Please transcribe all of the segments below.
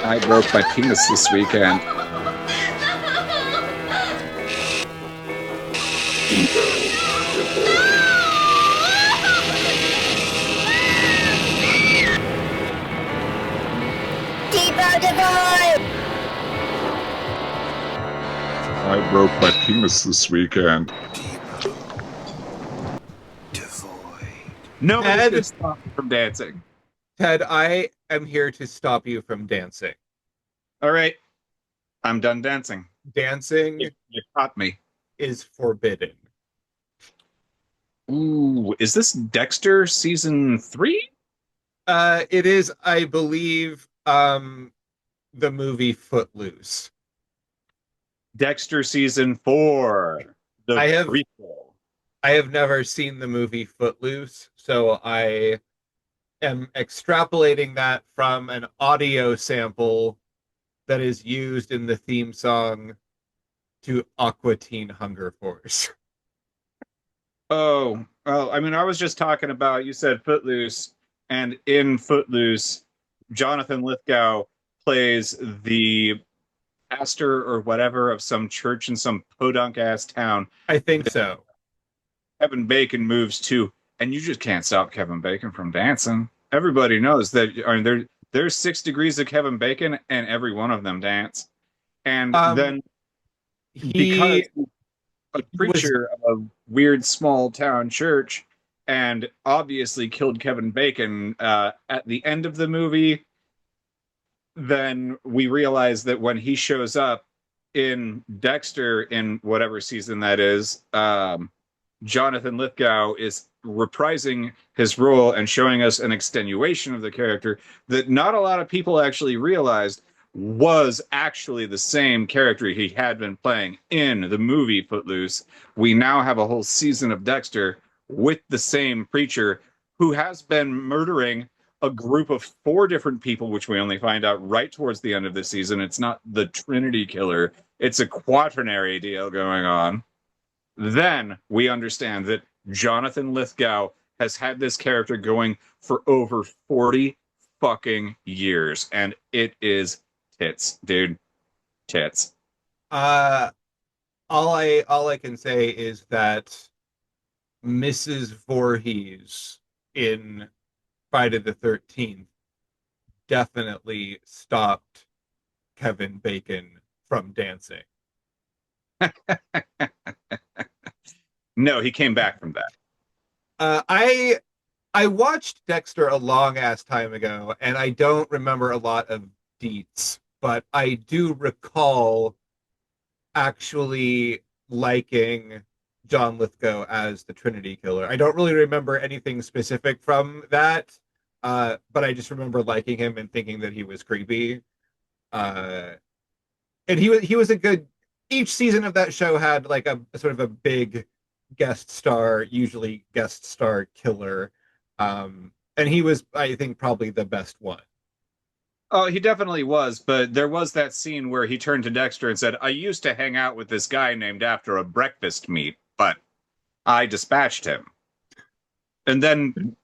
I broke my penis this weekend. Deeper divide! I broke my penis this weekend. Nobody's Ted, gonna stop me from dancing. Ted, I am here to stop you from dancing. All right, I'm done dancing. Dancing You caught me. is forbidden. Ooh, is this Dexter season 3? It is, I believe, the movie Footloose. Dexter season 4, the I have prequel. I have never seen the movie Footloose, so I am extrapolating that from an audio sample that is used in the theme song to Aqua Teen Hunger Force. Oh, well, I mean, I was just talking about, you said Footloose, and in Footloose, Jonathan Lithgow plays the pastor or whatever of some church in some podunk ass town. I think so. Kevin Bacon moves to, and you just can't stop Kevin Bacon from dancing. Everybody knows that. I mean, there's 6 degrees of Kevin Bacon, and every one of them dance. And Um, then because he a was preacher of a weird small town church, and obviously killed Kevin Bacon at the end of the movie, then we realize that when he shows up in Dexter in whatever season that is, Jonathan Lithgow is reprising his role and showing us an extenuation of the character that not a lot of people actually realized was actually the same character he had been playing in the movie Footloose. We now have a whole season of Dexter with the same preacher who has been murdering a group of 4 different people, which we only find out right towards the end of the season. It's not the Trinity killer, it's a quaternary deal going on. Then we understand that Jonathan Lithgow has had this character going for over 40 fucking years, and it is tits, dude. Tits. uh all I can say is that Mrs. Voorhees in Friday the 13th definitely stopped Kevin Bacon from dancing. No, he came back from that. I watched Dexter a long ass time ago, and I don't remember a lot of deets, but I do recall actually liking John Lithgow as the Trinity Killer. I don't really remember anything specific from that, but I just remember liking him and thinking that he was creepy. Uh, and he was a good. Each season of that show had like a sort of a big guest star, usually guest star killer, and he was, I think, probably the best one. Oh, he definitely was, but there was that scene where he turned to Dexter and said, I used to hang out with this guy named after a breakfast meat, but I dispatched him. And then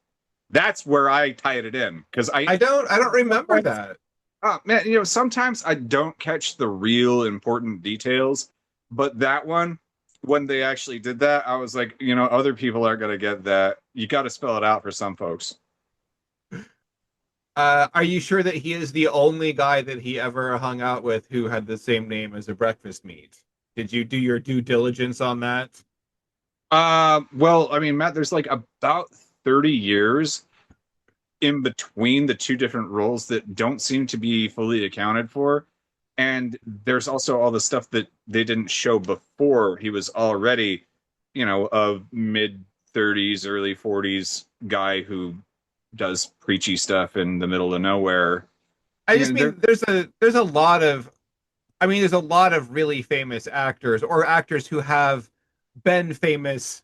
that's where I tied it in because I don't remember that. oh man, sometimes I don't catch the real important details, but that one, when they actually did that, I was like, other people aren't gonna get that. You got to spell it out for some folks. Are you sure that he is the only guy that he ever hung out with who had the same name as a breakfast meat? Did you do your due diligence on that? Well, I mean, Matt, there's like about 30 years in between the 2 different roles that don't seem to be fully accounted for. And there's also all the stuff that they didn't show before he was already, a mid 30s, early 40s guy who does preachy stuff in the middle of nowhere. I You just know, there, mean there's a lot of there's a lot of really famous actors or actors who have been famous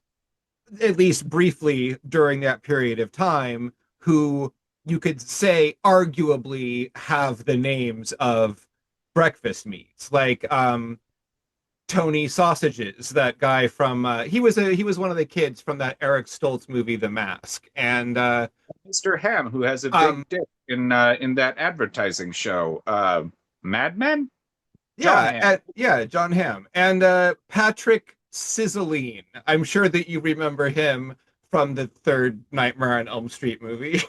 at least briefly during that period of time who you could say arguably have the names of breakfast meats. Like Tony Sausages, that guy from he was one of the kids from that Eric Stoltz movie, The Mask, and Mr. Ham, who has a um big dick in that advertising show, Mad Men. John yeah, Ham. yeah, John Hamm and Patrick Sizzling. I'm sure that you remember him from the third Nightmare on Elm Street movie.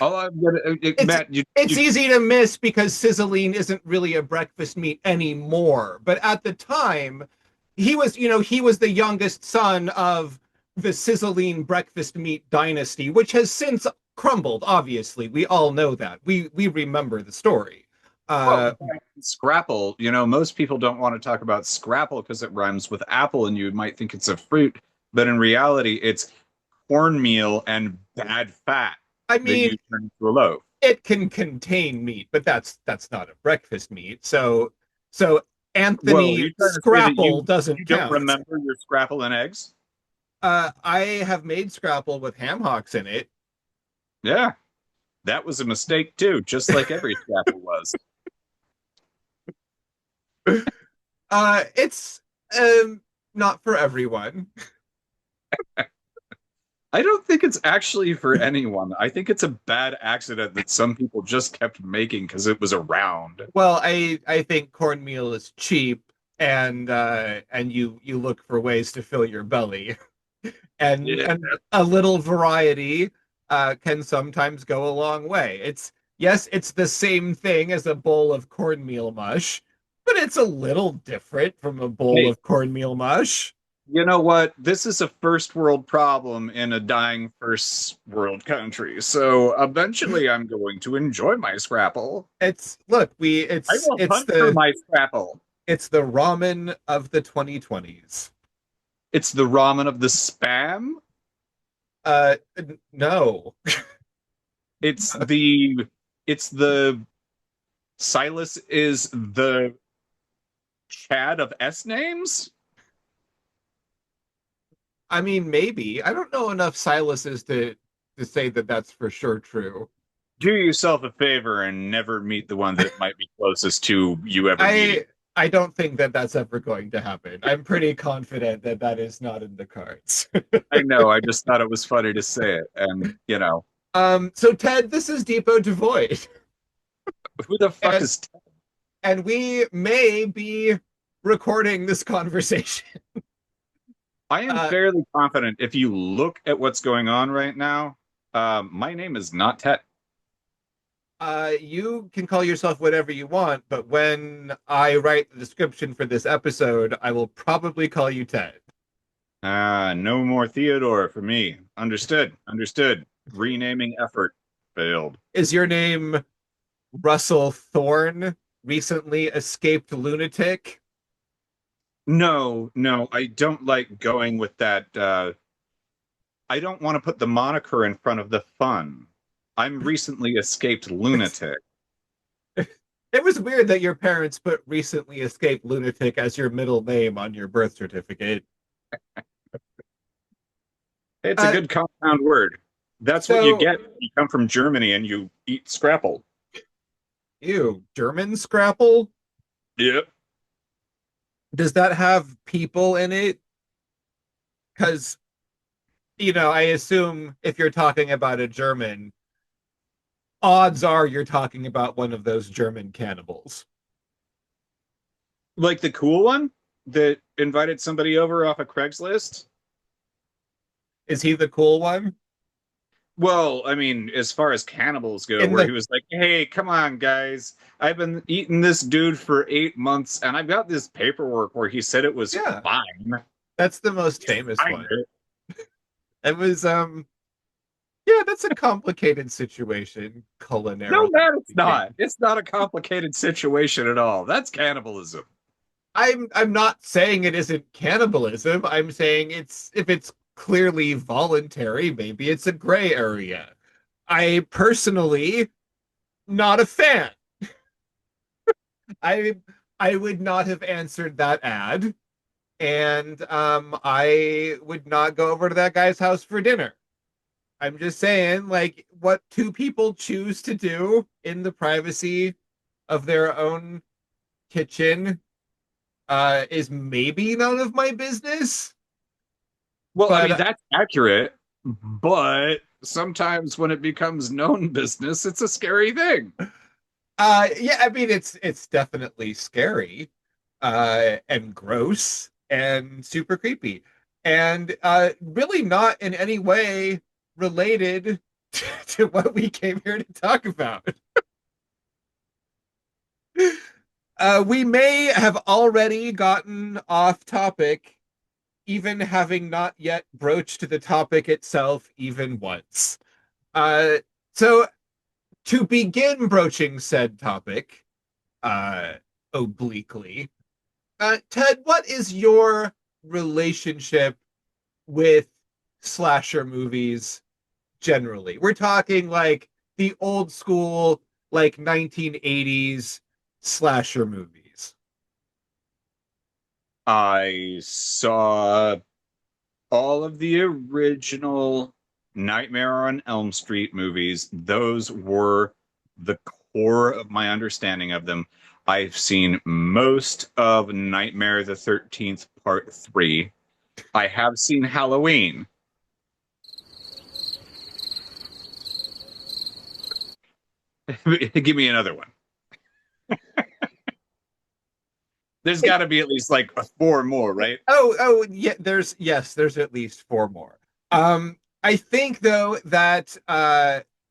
All I'm gonna, it's Matt, it's easy to miss because sizzling isn't really a breakfast meat anymore. But at the time, he was the youngest son of the sizzling breakfast meat dynasty, which has since crumbled. Obviously, we all know that. We remember the story. well, Uh, Scrapple. Most people don't want to talk about Scrapple because it rhymes with apple, and you might think it's a fruit, but in reality, it's cornmeal and bad fat I that mean, you turn into a loaf. it can contain meat, but that's not a breakfast meat. So Whoa, are Anthony you trying to say that Scrapple you doesn't don't count. remember your Scrapple and eggs? I have made Scrapple with ham hocks in it. Yeah, that was a mistake too, just like every Scrapple was. It's not for everyone. I don't think it's actually for anyone. I think it's a bad accident that some people just kept making because it was around. Well, I think cornmeal is cheap, and you look for ways to fill your belly, Yeah. and a little variety can sometimes go a long way. It's Yes, it's the same thing as a bowl of cornmeal mush, but it's a little different from a bowl Hey, of cornmeal mush. you know what? This is a first world problem in a dying first world country. So eventually I'm going to enjoy my Scrapple. It's Look, I will hunt for my Scrapple. it's the ramen of the 2020s. It's the ramen of the spam. No. It's the Silas is the Chad of S names. I mean, maybe. I don't know enough Silases to say that that's for sure true. Do yourself a favor and never meet the one that might be closest to you ever meeting. I don't think that that's ever going to happen. I'm pretty confident that that is not in the cards. I know. I just thought it was funny to say it, and So Ted, this is Depot Devoid, who the fuck and is? and we may be recording this conversation. I am Uh, fairly confident. If you look at what's going on right now, my name is not Tet. you can call yourself whatever you want, but when I write the description for this episode, I will probably call you Ted. No more Theodore for me. Understood. Understood. Renaming effort failed. Is your name Russell Thorne, recently escaped lunatic? No, no, I don't like going with that. I don't want to put the moniker in front of the fun. I'm recently escaped lunatic. It was weird that your parents put recently escaped lunatic as your middle name on your birth certificate. It's a Uh, good compound word. That's what you so, get when you come from Germany and you eat scrapple. ew, German Scrapple? Yep. Does that have people in it? Because, I assume if you're talking about a German, odds are you're talking about one of those German cannibals. Like the cool one that invited somebody over off of Craigslist. Is he the cool one? Well, I mean, as far as cannibals go, In where he the was like, "Hey, come on, guys! I've been eating this dude for 8 months, and I've got this paperwork where he said it was Yeah, fine." that's the most famous Fine. one. It was yeah, that's a complicated situation No, culinarily man, it's not. speaking. It's not a complicated situation at all. That's cannibalism. I'm not saying it isn't cannibalism. I'm saying it's if it's clearly voluntary, maybe it's a gray area. I personally not a fan. I I would not have answered that ad, and I would not go over to that guy's house for dinner. I'm just saying, like, what two people choose to do in the privacy of their own kitchen is maybe none of my business. Well, I mean, But that's accurate, but sometimes when it becomes known business, it's a scary thing. yeah, I mean it's definitely scary and gross and super creepy and really not in any way related to what we came here to talk about. We may have already gotten off topic, even having not yet broached the topic itself even once. Uh, so, to begin broaching said topic, uh, obliquely, Ted, what is your relationship with slasher movies generally? We're talking like the old school, like 1980s slasher movies. I saw all of the original Nightmare on Elm Street movies. Those were the core of my understanding of them. I've seen most of Nightmare the 13th Part 3. I have seen Halloween. Give me another one. There's got to be at least like four more, right? Yeah, there's at least four more. I think though that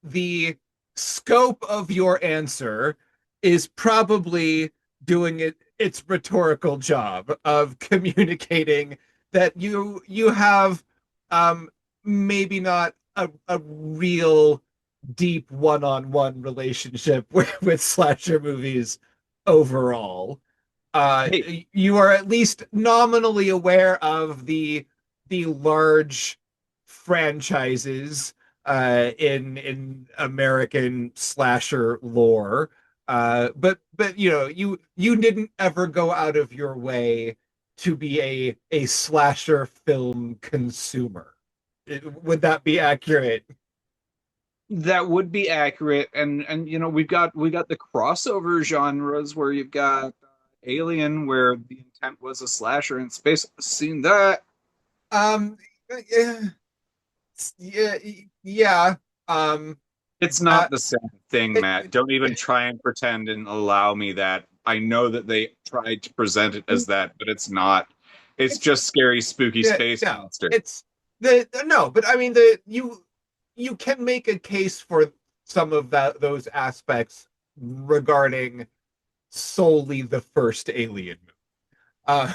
the scope of your answer is probably doing its rhetorical job of communicating that you have maybe not a real deep one-on-one relationship with slasher movies overall. uh, Hey, you are at least nominally aware of the large franchises in American slasher lore. But you didn't ever go out of your way to be a slasher film consumer. Would that be accurate? that would be accurate, and we got the crossover genres where you've got Alien, where the intent was a slasher in space. Seen that? Um, yeah, yeah, yeah. Um, It's uh, not the same thing, Matt. Don't even try and pretend and allow me that. I know that they tried to present it as that, but it's not. It's it's just scary, spooky Yeah, space no, monster. it's the no, but I mean the you can make a case for some of those aspects regarding solely the first Alien movie. Uh,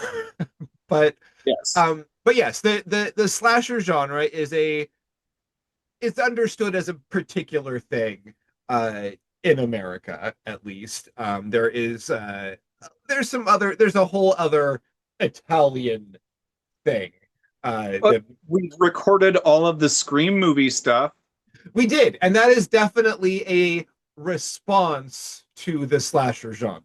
but Yes. but yes, the slasher genre is a it's understood as a particular thing uh in America at least. There's a whole other Italian thing But that we recorded all of the Scream movie stuff, we did, and that is definitely a response to the slasher genre.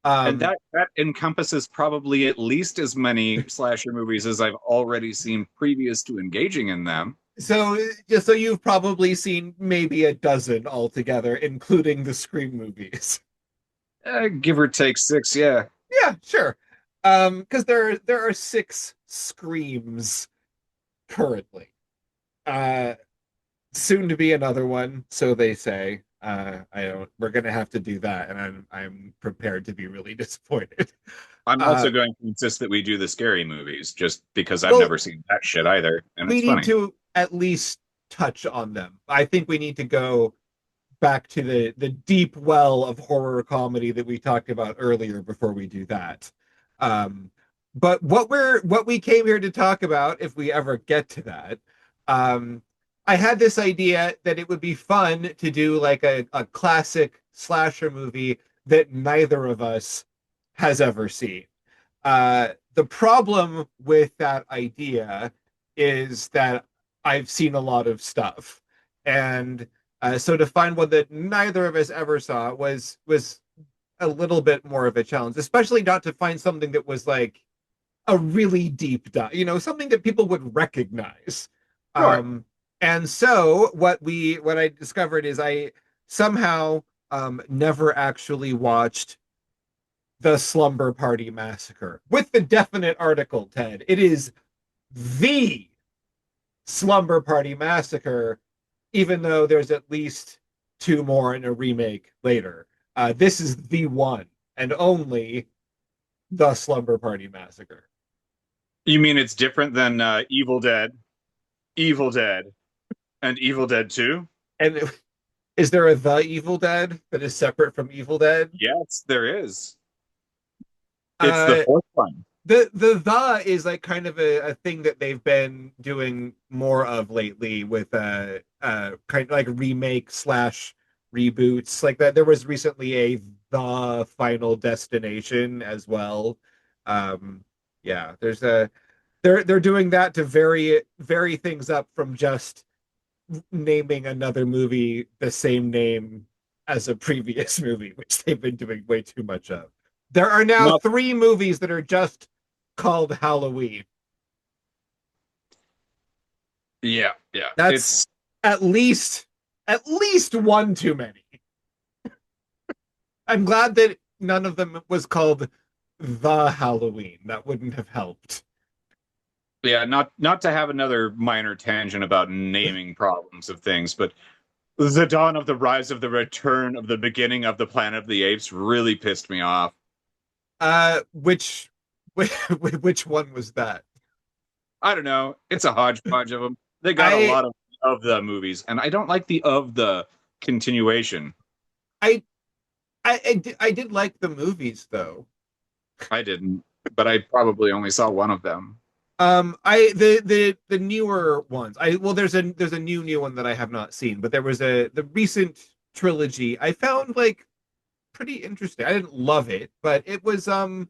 and Um, that encompasses probably at least as many slasher movies as I've already seen previous to engaging in them. so just so you've probably seen maybe a dozen altogether, including the Scream movies. Give or take six, yeah. Yeah, sure. Because there are six Screams currently. Uh, Soon to be another one, so they say. I don't. We're gonna have to do that, and I'm prepared to be really disappointed. I'm Uh, also going to insist that we do the scary movies just because I've well, never seen that shit either, and we it's need funny. to at least touch on them. I think we need to go back to the deep well of horror comedy that we talked about earlier before we do that. Um, but what we came here to talk about, if we ever get to that, um, I had this idea that it would be fun to do like a classic slasher movie that neither of us has ever seen. The problem with that idea is that I've seen a lot of stuff, and so to find one that neither of us ever saw was a little bit more of a challenge, especially not to find something that was like a really deep dive, something that people would recognize. Sure. And so what I discovered is I somehow never actually watched the Slumber Party Massacre with the definite article, Ted. It is the Slumber Party Massacre, even though there's at least two more in a remake later. This is the one and only the Slumber Party Massacre. You mean it's different than Evil Dead, and Evil Dead 2? And is there a The Evil Dead that is separate from Evil Dead? Yes, there is. It's the Uh, fourth one. the is like kind of a thing that they've been doing more of lately with kind of like remake slash reboots like that. There was recently a The Final Destination as well. Yeah, there's a they're doing that to vary things up from just naming another movie the same name as a previous movie, which they've been doing way too much of. There are now Not three movies that are just called Halloween. Yeah, yeah. That's It's at least at least one too many. I'm glad that none of them was called The Halloween. That wouldn't have helped. yeah, not to have another minor tangent about naming problems of things, but the dawn of the rise of the return of the beginning of the Planet of the Apes really pissed me off. Which which one was that? I don't know. It's a hodgepodge of them. They got a I lot of the movies, and I don't like the of the continuation. I I did like the movies though. I didn't, but I probably only saw one of them. I the newer ones. There's a new one that I have not seen, but there was a the recent trilogy I found like pretty interesting. I didn't love it, but it was a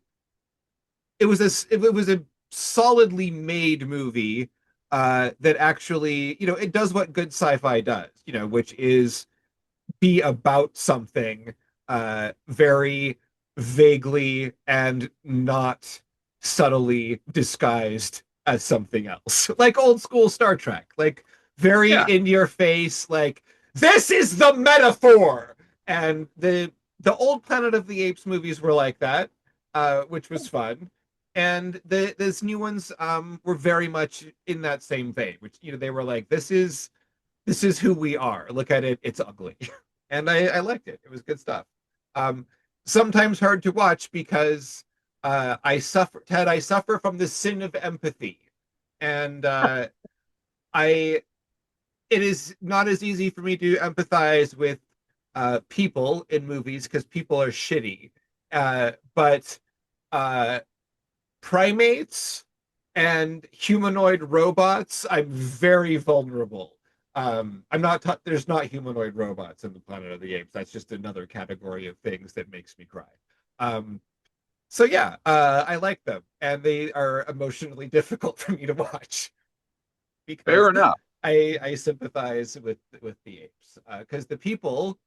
solidly made movie that actually, you know, it does what good sci-fi does, you know, which is be about something very vaguely and not subtly disguised as something else. Like old school Star Trek, like very Yeah, in your face, like this is the metaphor. And the old Planet of the Apes movies were like that, which was fun. And these new ones were very much in that same vein, which you know they were like, this is who we are. Look at it, it's ugly. And I liked it. It was good stuff. Um, Sometimes hard to watch because I suffer from the sin of empathy, and I it is not as easy for me to empathize with people in movies because people are shitty. But uh, primates and humanoid robots, I'm very vulnerable. I'm not. There's not humanoid robots in the Planet of the Apes. That's just another category of things that makes me cry. Um, so yeah, I like them, and they are emotionally difficult for me to watch fair because enough. I sympathize with the apes because the people,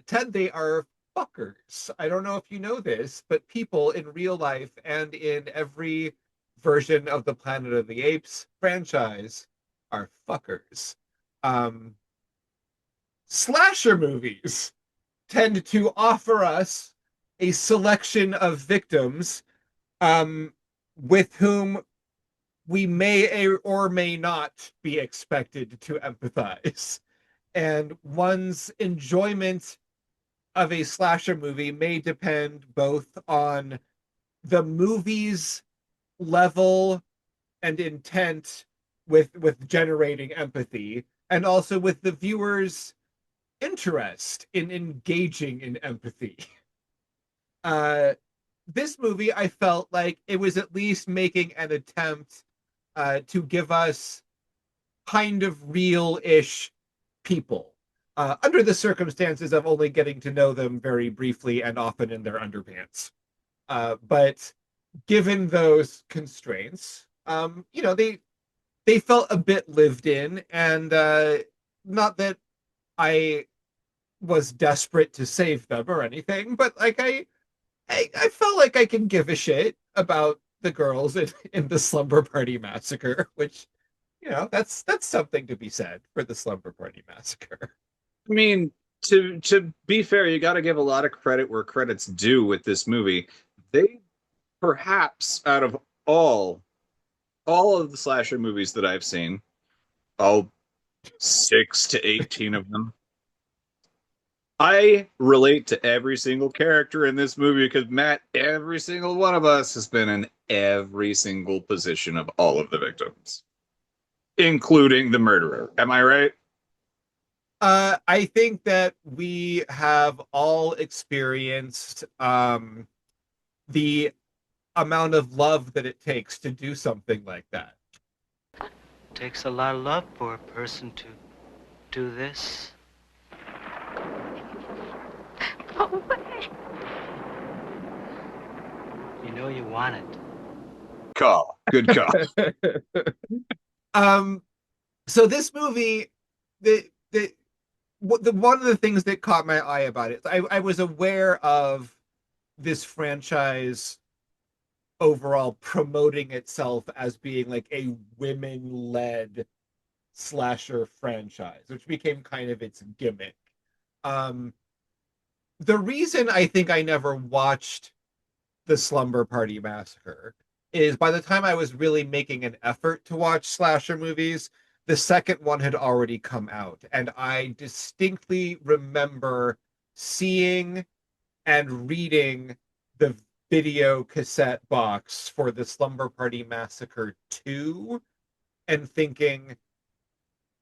Ted, they are fuckers. I don't know if you know this, but people in real life and in every version of the Planet of the Apes franchise are fuckers. Um, Slasher movies tend to offer us a selection of victims um, with whom we may or may not be expected to empathize. And one's enjoyment of a slasher movie may depend both on the movie's level and intent with generating empathy and also with the viewer's interest in engaging in empathy. Uh, this movie, I felt like it was at least making an attempt to give us kind of real-ish people under the circumstances of only getting to know them very briefly and often in their underpants. But given those constraints, you know, they felt a bit lived in, and not that I was desperate to save them or anything, but like I felt like I can give a shit about the girls in the Slumber Party Massacre, which you know that's something to be said for the Slumber Party Massacre. I mean, to be fair, you got to give a lot of credit where credit's due with this movie. They perhaps out of all all of the slasher movies that I've seen, all 6 to 18 of them, I relate to every single character in this movie because Matt, every single one of us has been in every single position of all of the victims, including the murderer. Am I right? I think that we have all experienced the amount of love that it takes to do something like that. Takes a lot of love for a person to do this. Oh, wait. You know you want it. Call. Good call. So this movie, the one of the things that caught my eye about it, I was aware of this franchise overall promoting itself as being like a women-led slasher franchise, which became kind of its gimmick. The reason I think I never watched the Slumber Party Massacre is by the time I was really making an effort to watch slasher movies, the second one had already come out. And I distinctly remember seeing and reading the video cassette box for the Slumber Party Massacre 2 and thinking,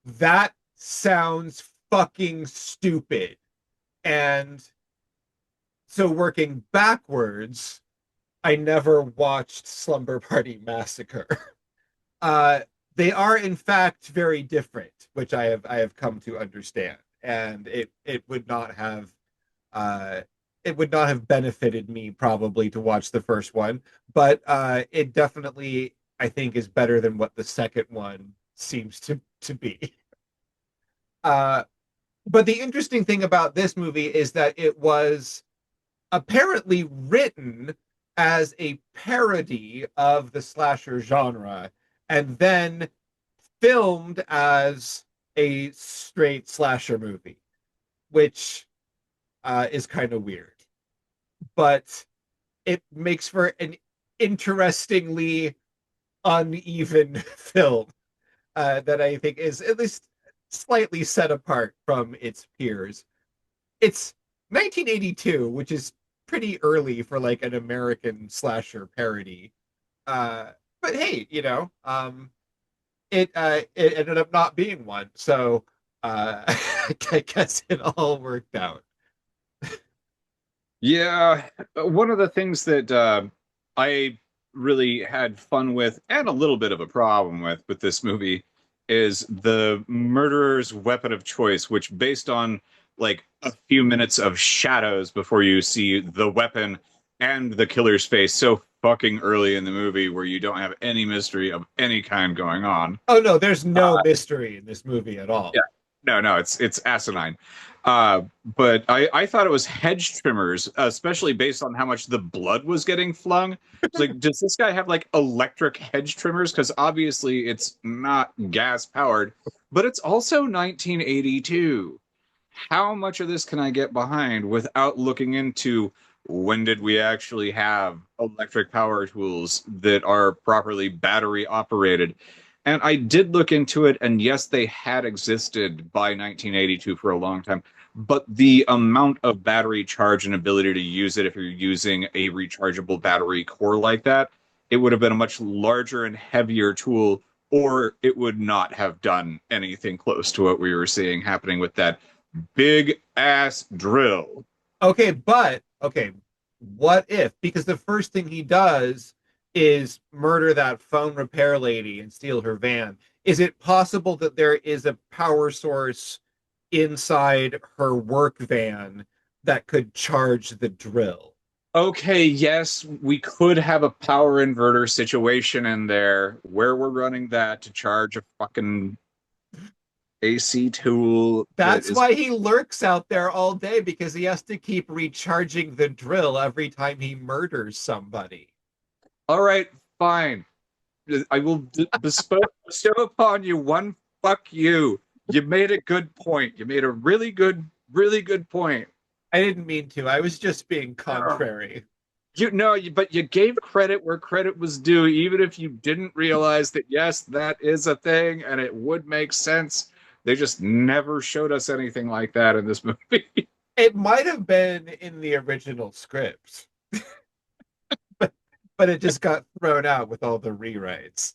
that sounds fucking stupid. And so working backwards, I never watched Slumber Party Massacre. They are in fact very different, which I have come to understand, and it would not have benefited me probably to watch the first one, but it definitely I think is better than what the second one seems to be. But the interesting thing about this movie is that it was apparently written as a parody of the slasher genre and then filmed as a straight slasher movie, which is kind of weird. But it makes for an interestingly uneven film that I think is at least slightly set apart from its peers. It's 1982, which is pretty early for like an American slasher parody. But hey, it ended up not being one, so I guess it all worked out. Yeah, one of the things that I really had fun with and a little bit of a problem with this movie is the murderer's weapon of choice, which based on like a few minutes of shadows before you see the weapon and the killer's face so fucking early in the movie where you don't have any mystery of any kind going on. Oh no, there's no mystery in this movie at all. Yeah. No, it's asinine. But I thought it was hedge trimmers, especially based on how much the blood was getting flung. It's like, does this guy have like electric hedge trimmers? Because obviously it's not gas powered, but it's also 1982. How much of this can I get behind without looking into when did we actually have electric power tools that are properly battery operated? And I did look into it, and yes, they had existed by 1982 for a long time, but the amount of battery charge and ability to use it if you're using a rechargeable battery core like that, it would have been a much larger and heavier tool, or it would not have done anything close to what we were seeing happening with that big ass drill. Okay, what if? Because the first thing he does is murder that phone repair lady and steal her van. Is it possible that there is a power source inside her work van that could charge the drill? Okay, yes, we could have a power inverter situation in there where we're running that to charge a fucking AC tool. That's why he lurks out there all day, because he has to keep recharging the drill every time he murders somebody. All right, fine. I will bestow upon you one fuck you. You made a good point. You made a really good Really good point. I didn't mean to. I was just being contrary. But you gave credit where credit was due, even if you didn't realize that, yes, that is a thing and it would make sense. They just never showed us anything like that in this movie. It might have been in the original script, but it just got thrown out with all the rewrites.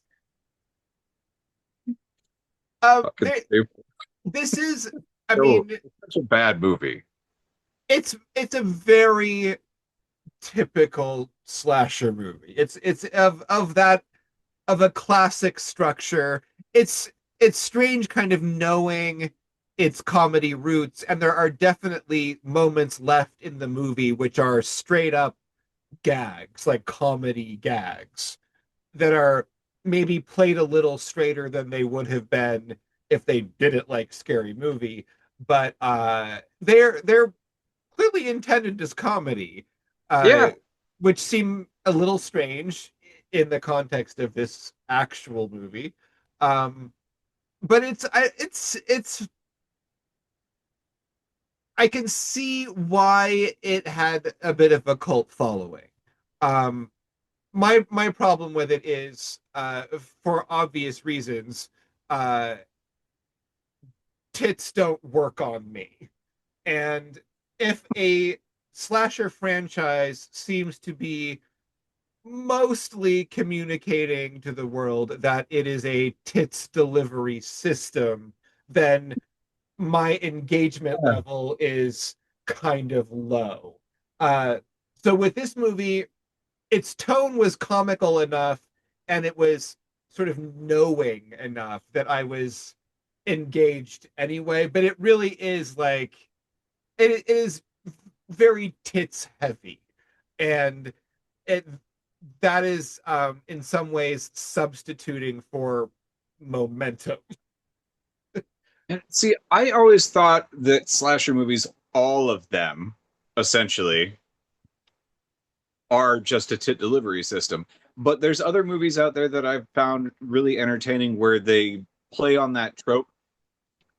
Fucking There, stupid. this is, I Oh, mean, it's such a bad movie. it's a very typical slasher movie. It's of that of a classic structure. It's strange kind of knowing its comedy roots, and there are definitely moments left in the movie which are straight up gags, like comedy gags that are maybe played a little straighter than they would have been if they did it like Scary Movie, but they're clearly intended as comedy, uh, Yeah. which seem a little strange in the context of this actual movie. Um, but it's I can see why it had a bit of a cult following. Um, my problem with it is, for obvious reasons, uh, tits don't work on me. And if a slasher franchise seems to be mostly communicating to the world that it is a tits delivery system, then my engagement level is kind of low. Uh, so with this movie, its tone was comical enough and it was sort of knowing enough that I was engaged anyway, but it really is like it is very tits heavy, and it that is in some ways substituting for momentum. And see, I always thought that slasher movies, all of them, essentially, are just a tit delivery system. But there's other movies out there that I've found really entertaining where they play on that trope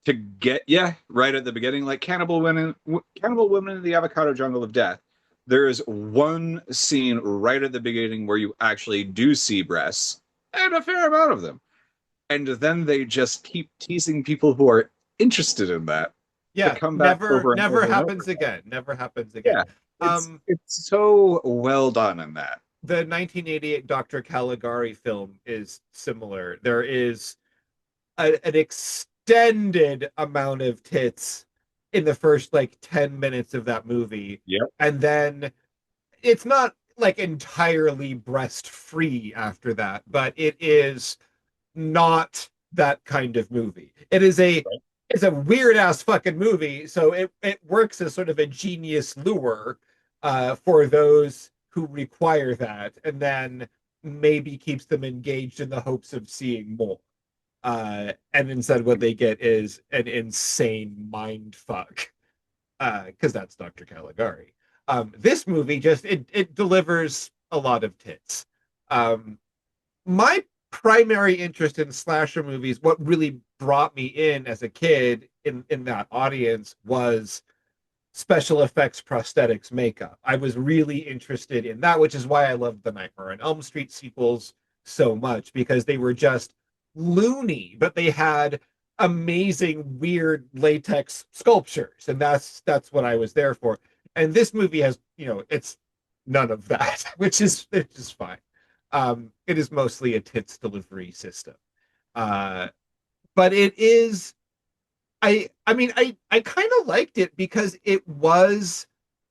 to get right at the beginning, like Cannibal Women in the Avocado Jungle of Death. There is one scene right at the beginning where you actually do see breasts, and a fair amount of them. And then they just keep teasing people who are interested in that to Yeah, come back never over and never over and over happens again. again. Never happens again. Yeah, Um, it's so well done in that. the 1988 Dr. Caligari film is similar. There is an extended amount of tits in the first like 10 minutes of that movie, Yep. and then it's not like entirely breast free after that, but it is not that kind of movie. It's a weird ass fucking movie, so it works as sort of a genius lure for those who require that, and then maybe keeps them engaged in the hopes of seeing more. And instead, what they get is an insane mind fuck, because that's Dr. Caligari. This movie just it delivers a lot of tits. My primary interest in slasher movies, what really brought me in as a kid in that audience, was special effects, prosthetics, makeup. I was really interested in that, which is why I loved the Nightmare on Elm Street sequels so much, because they were just loony, but they had amazing weird latex sculptures, and that's what I was there for. And this movie has, it's none of that, which is fine. It is mostly a tits delivery system. Uh, but it is I mean I kind of liked it because it was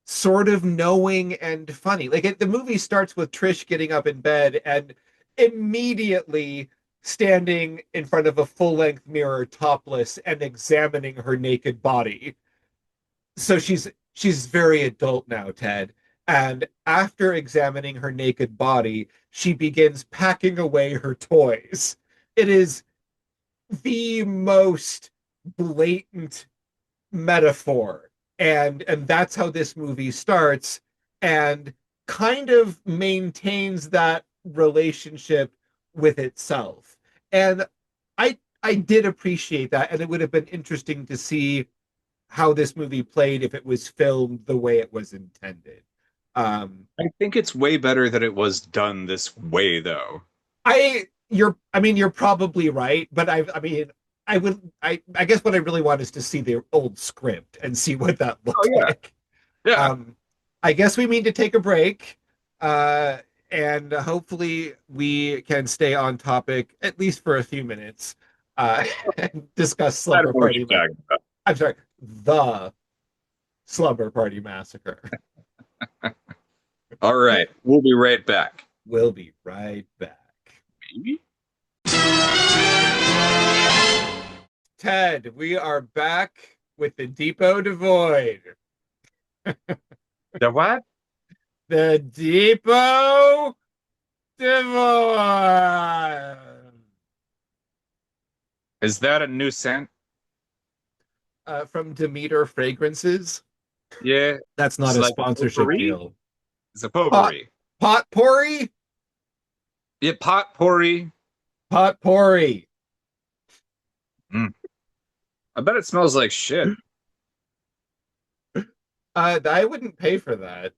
sort of knowing and funny. The movie starts with Trish getting up in bed and immediately standing in front of a full-length mirror topless and examining her naked body. So she's very adult now, Ted. And after examining her naked body, she begins packing away her toys. It is the most blatant metaphor, and that's how this movie starts, and kind of maintains that relationship with itself. And I did appreciate that, and it would have been interesting to see how this movie played if it was filmed the way it was intended. I think it's way better that it was done this way, though. You're probably right, but I guess what I really want is to see the old script and see what that Oh looked yeah, like. yeah. Um, I guess we need to take a break, and hopefully we can stay on topic at least for a few minutes, and discuss I don't Slumber know what Party. you're talking about. I'm sorry, the Slumber Party Massacre. All right, we'll be right back. We'll be right back. Maybe. Ted, we are back with the Depot Devoid. The what? The Depot Devoid. Is that a new scent? From Demeter Fragrances. Yeah, That's not it's a like sponsorship potpourri. deal. It's a Pot, potpourri. potpourri? Yeah, potpourri. Potpourri. Mm. I bet it smells like shit. I wouldn't pay for that.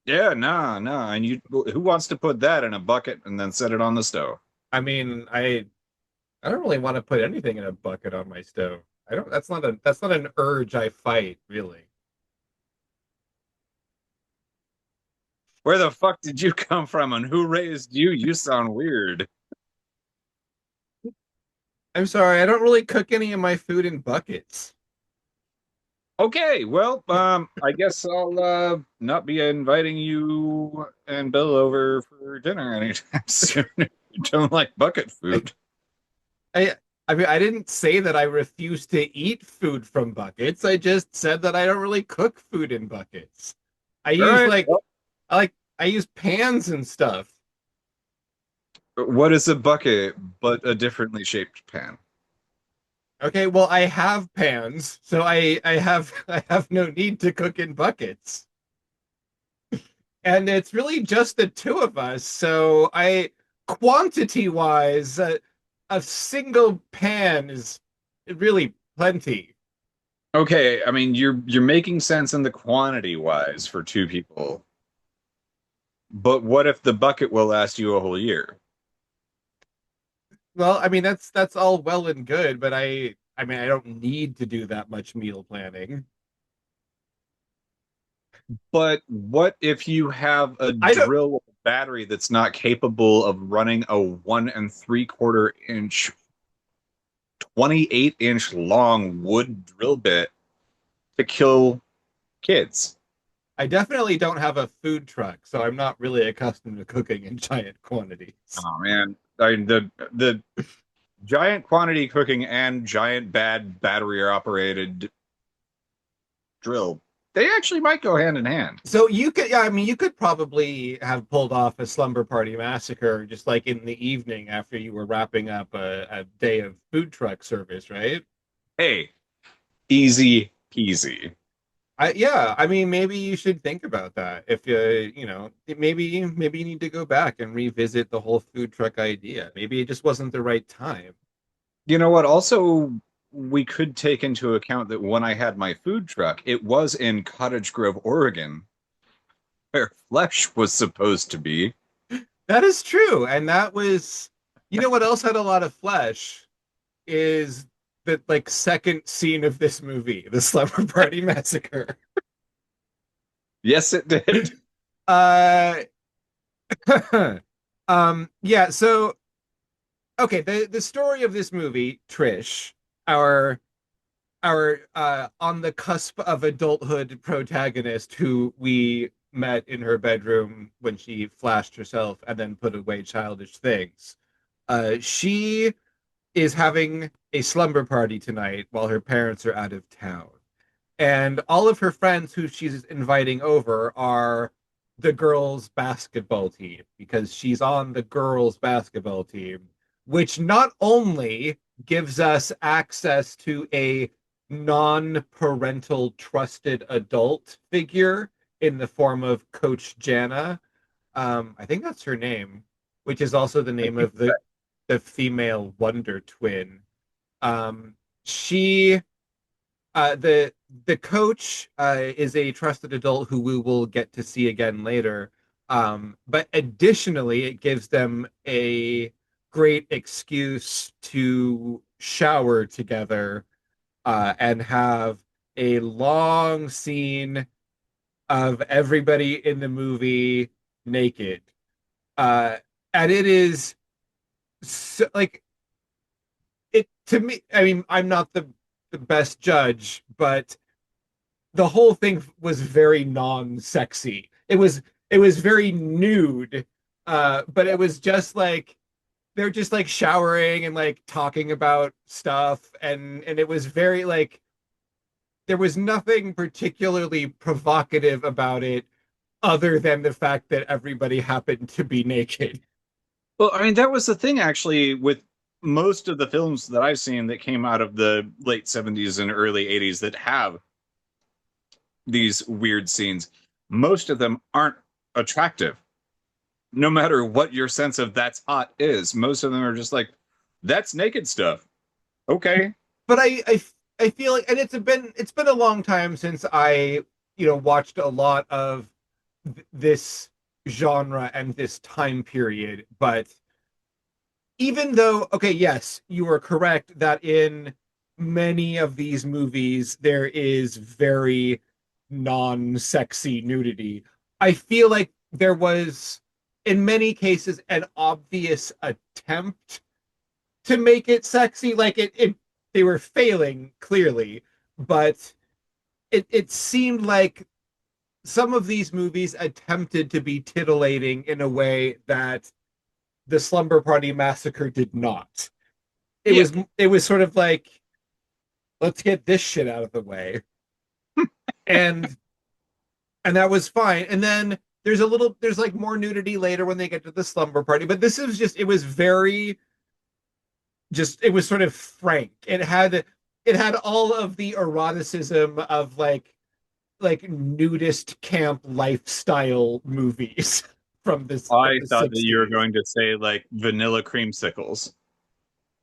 Yeah, no, no. And you, who wants to put that in a bucket and then set it on the stove? I mean, I don't really want to put anything in a bucket on my stove. I don't that's not an urge I fight, really. Where the fuck did you come from and who raised you? You sound weird. I'm sorry, I don't really cook any of my food in buckets. Okay, well, I guess I'll not be inviting you and Bill over for dinner anytime soon if you don't like bucket food. I I mean, I didn't say that I refuse to eat food from buckets. I just said that I don't really cook food in buckets. I All use right. like I use pans and stuff. What is a bucket but a differently shaped pan? Okay, well, I have pans, so I have I have no need to cook in buckets. And it's really just the two of us, so I quantity wise, a single pan is really plenty. Okay, I mean you're making sense in the quantity wise for two people. But what if the bucket will last you a whole year? Well, I mean that's all well and good, but I mean I don't need to do that much meal planning. But what if you have a I don't drill with a battery that's not capable of running a 1 3/4 inch, 28-inch long wood drill bit to kill kids? I definitely don't have a food truck, so I'm not really accustomed to cooking in giant quantities. Oh man, I mean, the giant quantity cooking and giant bad battery operated drill, they actually might go hand in hand. So you could, yeah, I mean, you could probably have pulled off a slumber party massacre just like in the evening after you were wrapping up a day of food truck service, right? Hey, easy peasy. Yeah, I mean, maybe you should think about that. If maybe you need to go back and revisit the whole food truck idea. Maybe it just wasn't the right time. You know what? Also, we could take into account that when I had my food truck, it was in Cottage Grove, Oregon, where flesh was supposed to be. That is true, and that was, you know, what else had a lot of flesh is the like second scene of this movie, the Slumber Party Massacre. Yes, it did. Uh, yeah. So, okay, the story of this movie, Trish, our on the cusp of adulthood protagonist who we met in her bedroom when she flashed herself and then put away childish things. She is having a slumber party tonight while her parents are out of town. And all of her friends who she's inviting over are the girls' basketball team because she's on the girls' basketball team, which not only gives us access to a non-parental trusted adult figure in the form of Coach Jana. I think that's her name, which is also the name of the female Wonder Twin. She the the coach is a trusted adult who we will get to see again later. But additionally, it gives them a great excuse to shower together and have a long scene of everybody in the movie naked. Uh, and it is so, like it to me. I mean, I'm not the best judge, but the whole thing was very non-sexy. It was very nude, but it was just like they're just like showering and like talking about stuff, and it was very like there was nothing particularly provocative about it other than the fact that everybody happened to be naked. Well, I mean, that was the thing actually with most of the films that I've seen that came out of the late 70s and early 80s that have these weird scenes. Most of them aren't attractive. No matter what your sense of that's hot is, most of them are just like, that's naked stuff. Okay. But I feel like, and it's been a long time since I watched a lot of this genre and this time period. But even though, okay, yes, you are correct that in many of these movies there is very non-sexy nudity. I feel like there was, in many cases, an obvious attempt to make it sexy. Like they were failing clearly, but it seemed like some of these movies attempted to be titillating in a way that the Slumber Party Massacre did not. It Yeah. was it was sort of like, let's get this shit out of the way, and that was fine. And then there's like more nudity later when they get to the slumber party, but this is just, it was very, just, it was sort of frank. It had all of the eroticism of like nudist camp lifestyle movies from I the thought that you were 60s. going to say like vanilla creamsicles.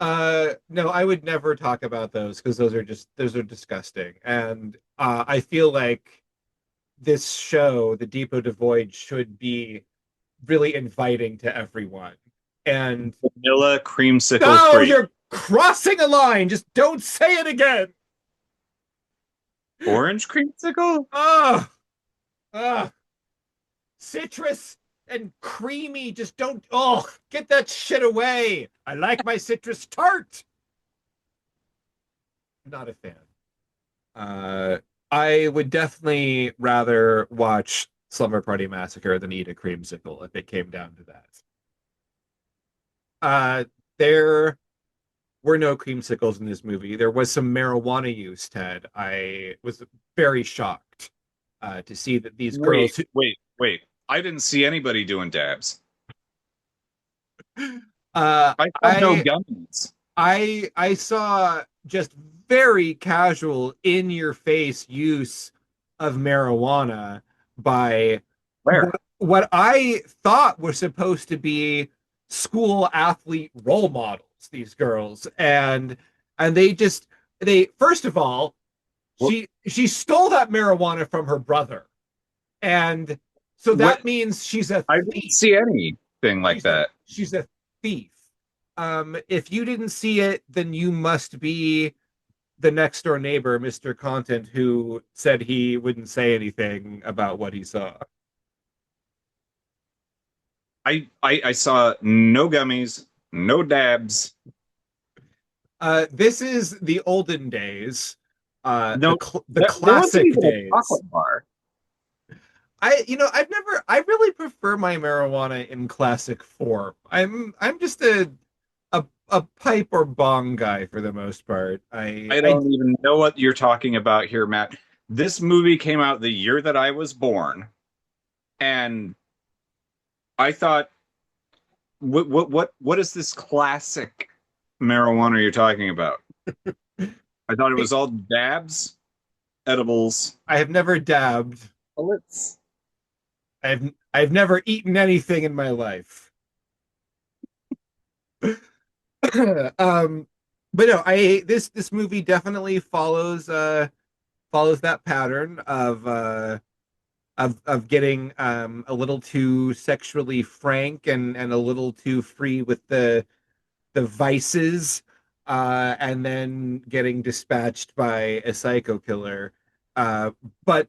No, I would never talk about those because those are disgusting. And I feel like this show, The Depot Devoid, should be really inviting to everyone. And Vanilla creamsicle no, free. you're crossing a line. Just don't say it again. Orange creamsicle? Oh, oh, citrus and creamy. Just don't. Oh, get that shit away. I like my citrus tart. Not a fan. Uh, I would definitely rather watch Slumber Party Massacre than eat a creamsicle if it came down to that. There were no creamsicles in this movie. There was some marijuana use, Ted. I was very shocked to see that these Wait, girls. wait. I didn't see anybody doing dabs. Uh, I saw no I gummies. I saw just very casual, in your face use of marijuana by Where? what I thought were supposed to be school athlete role models, these girls. And they first of all, What? she stole that marijuana from her brother. And so What? that means she's a I didn't thief. see anything like that. She's a thief. If you didn't see it, then you must be the next door neighbor, Mr. Content, who said he wouldn't say anything about what he saw. I saw no gummies, no dabs. This is the olden days, No, the there wasn't classic even a days. chocolate bar. I really prefer my marijuana in classic form. I'm just a pipe or bong guy for the most part. I I don't even know what you're talking about here, Matt. This movie came out the year that I was born, and I thought, what is this classic marijuana you're talking about? I thought it was all dabs, edibles, I have never dabbed. bullets. I've never eaten anything in my life. um, but no, I this movie definitely follows follows that pattern of getting a little too sexually frank and a little too free with the vices, and then getting dispatched by a psycho killer. But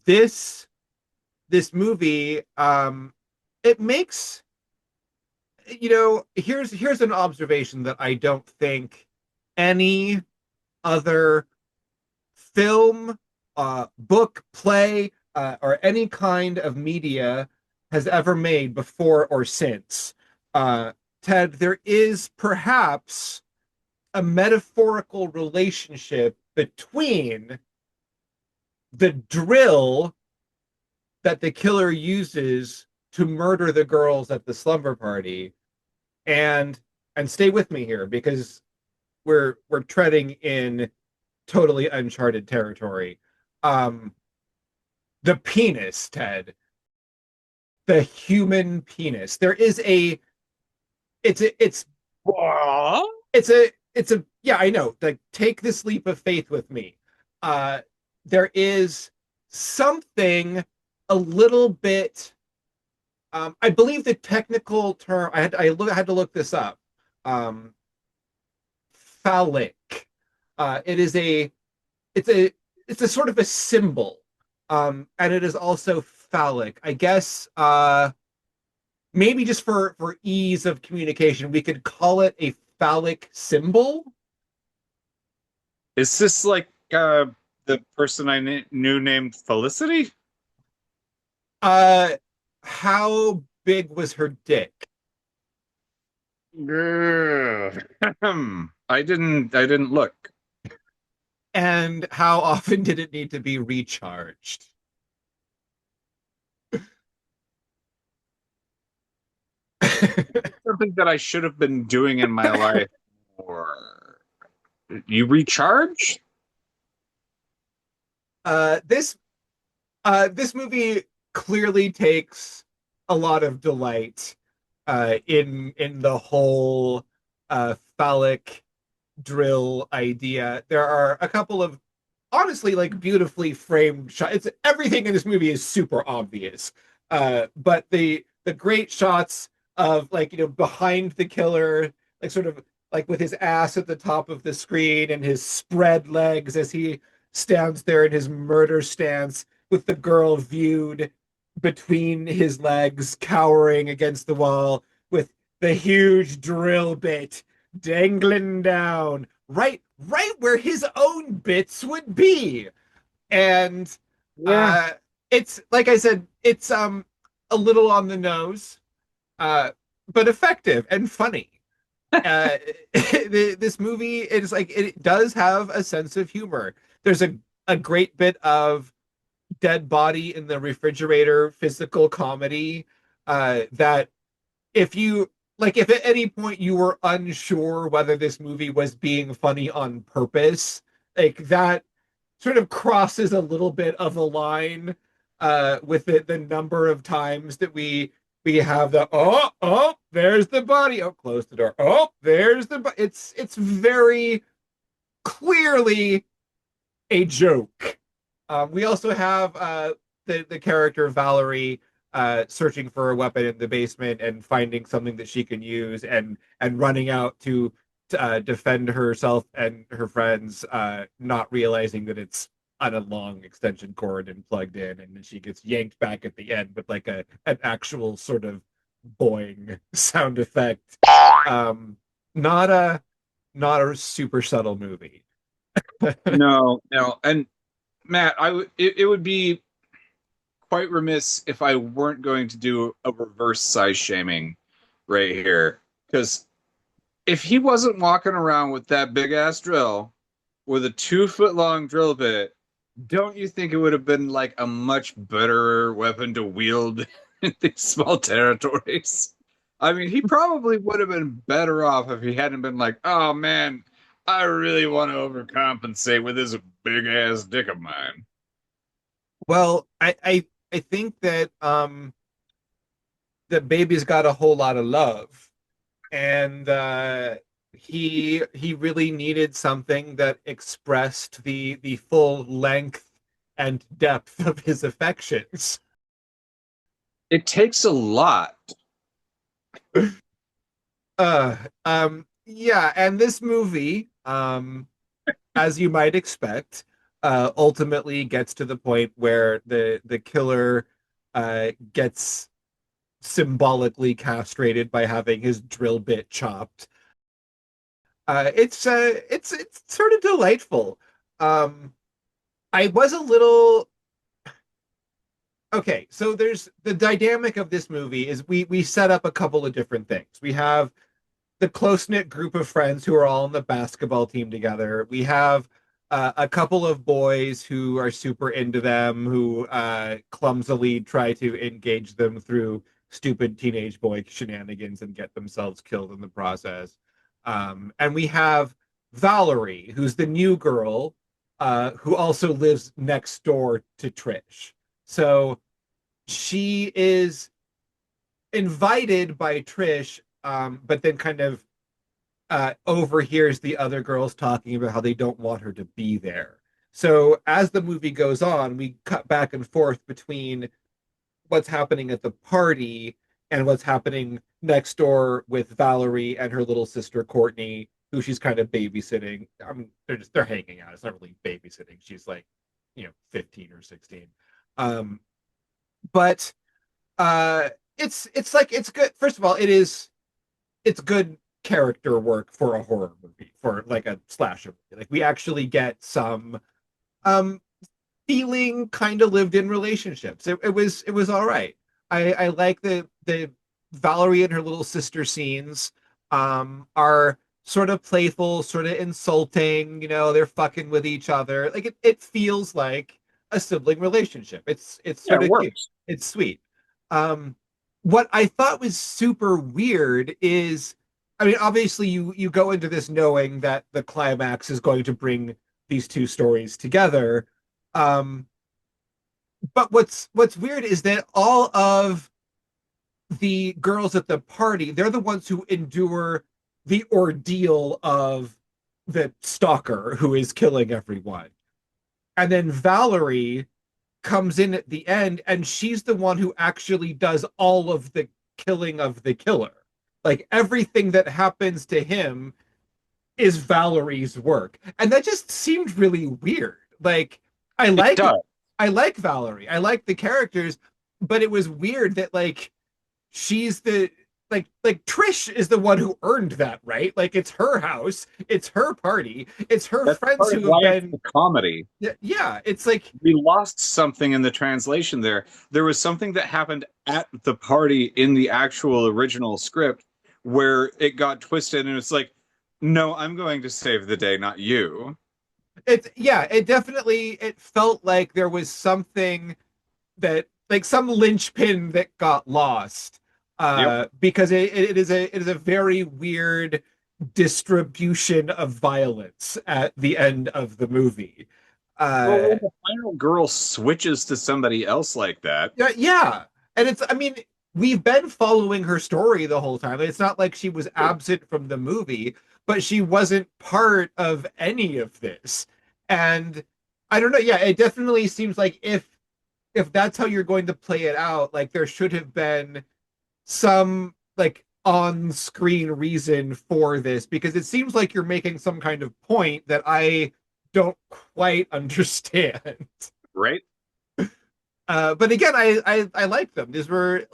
this this movie, it makes, here's an observation that I don't think any other film, book, play, or any kind of media has ever made before or since. Ted, there is perhaps a metaphorical relationship between the drill that the killer uses to murder the girls at the slumber party, and stay with me here because we're treading in totally uncharted territory. Um, the penis, Ted, the human penis. There is a, it's a, What? it's a, yeah, I know. Like, take this leap of faith with me. There is something a little bit. I believe the technical term. I had to look this up. Um, Phallic. It is a it's a it's a sort of a symbol, and it is also phallic. I guess maybe just for ease of communication, we could call it a phallic symbol. Is this like the person I knew named Felicity? Uh, how big was her dick? Grr. I didn't look. And how often did it need to be recharged? Something that I should have been doing in my life. Or you recharge? This this movie clearly takes a lot of delight in the whole phallic drill idea. There are a couple of honestly like beautifully framed shots. It's everything in this movie is super obvious. But the great shots of, like, behind the killer, like sort of like with his ass at the top of the screen and his spread legs as he stands there in his murder stance with the girl viewed between his legs, cowering against the wall with the huge drill bit dangling down right where his own bits would be. And Yeah. it's like I said, it's a little on the nose, uh but effective and funny. uh this movie, it's like it does have a sense of humor. There's a great bit of dead body in the refrigerator physical comedy, that if you like, if at any point you were unsure whether this movie was being funny on purpose, like that sort of crosses a little bit of a line, with the number of times that we have the, oh, there's the body, oh, close the door, oh, there's the it's very clearly a joke. We also have the character Valerie searching for a weapon in the basement and finding something that she can use, and running out to defend herself and her friends, not realizing that it's on a long extension cord and plugged in, and then she gets yanked back at the end with like an actual sort of boing sound effect. Um, not a not a super subtle movie. No, no. And Matt, it would be quite remiss if I weren't going to do a reverse size shaming right here. Because if he wasn't walking around with that big ass drill with a 2 foot long drill bit, don't you think it would have been like a much better weapon to wield in these small territories? I mean, he probably would have been better off if he hadn't been like, oh man, I really want to overcompensate with this big ass dick of mine. Well, I think that that baby's got a whole lot of love, and He really needed something that expressed the full length and depth of his affections. It takes a lot. Yeah, and this movie, as you might expect, ultimately gets to the point where the killer gets symbolically castrated by having his drill bit chopped. It's sort of delightful. Um, I was a little okay. So there's the dynamic of this movie is we set up a couple of different things. We have the close knit group of friends who are all on the basketball team together. We have a couple of boys who are super into them, who clumsily try to engage them through stupid teenage boy shenanigans and get themselves killed in the process. And we have Valerie, who's the new girl, who also lives next door to Trish. So she is invited by Trish, but then kind of overhears the other girls talking about how they don't want her to be there. So as the movie goes on, we cut back and forth between what's happening at the party and what's happening next door with Valerie and her little sister Courtney, who she's kind of babysitting. I mean, they're hanging out. It's not really babysitting. She's like, 15 or 16. Um, but it's like it's good. First of all, it's good character work for a horror movie, for like a slasher movie. Like we actually get some um feeling kind of lived in relationships. It was all right. I like the Valerie and her little sister scenes are sort of playful, sort of insulting, they're fucking with each other. Like it feels like a sibling relationship. It's Yeah, sort it of cute. works. It's sweet. Um what I thought was super weird is, I mean, obviously you go into this knowing that the climax is going to bring these two stories together. Um, but what's weird is that all of the girls at the party, they're the ones who endure the ordeal of the stalker who is killing everyone. And then Valerie comes in at the end and she's the one who actually does all of the killing of the killer. Like everything that happens to him is Valerie's work. And that just seemed really weird. Like I It like does. I like Valerie. I like the characters, but it was weird that like she's the like Trish is the one who earned that, right? Like it's her house, it's her party, it's her That's friends part of who have why it's been, the comedy. yeah, it's like We lost something in the translation there. There was something that happened at the party in the actual original script where it got twisted and it's like, no, I'm going to save the day, not you. it's yeah, it definitely it felt like there was something that like some linchpin that got lost Yep. because it is a very weird distribution of violence at the end of the movie. Well, uh when the final girl switches to somebody else like that, yeah, yeah. And it's, I mean, we've been following her story the whole time. It's not like she was absent from the movie, but she wasn't part of any of this. And I don't know, yeah, it definitely seems like if that's how you're going to play it out, like there should have been some like on-screen reason for this, because it seems like you're making some kind of point that I don't quite understand. right? But again, I like them. These were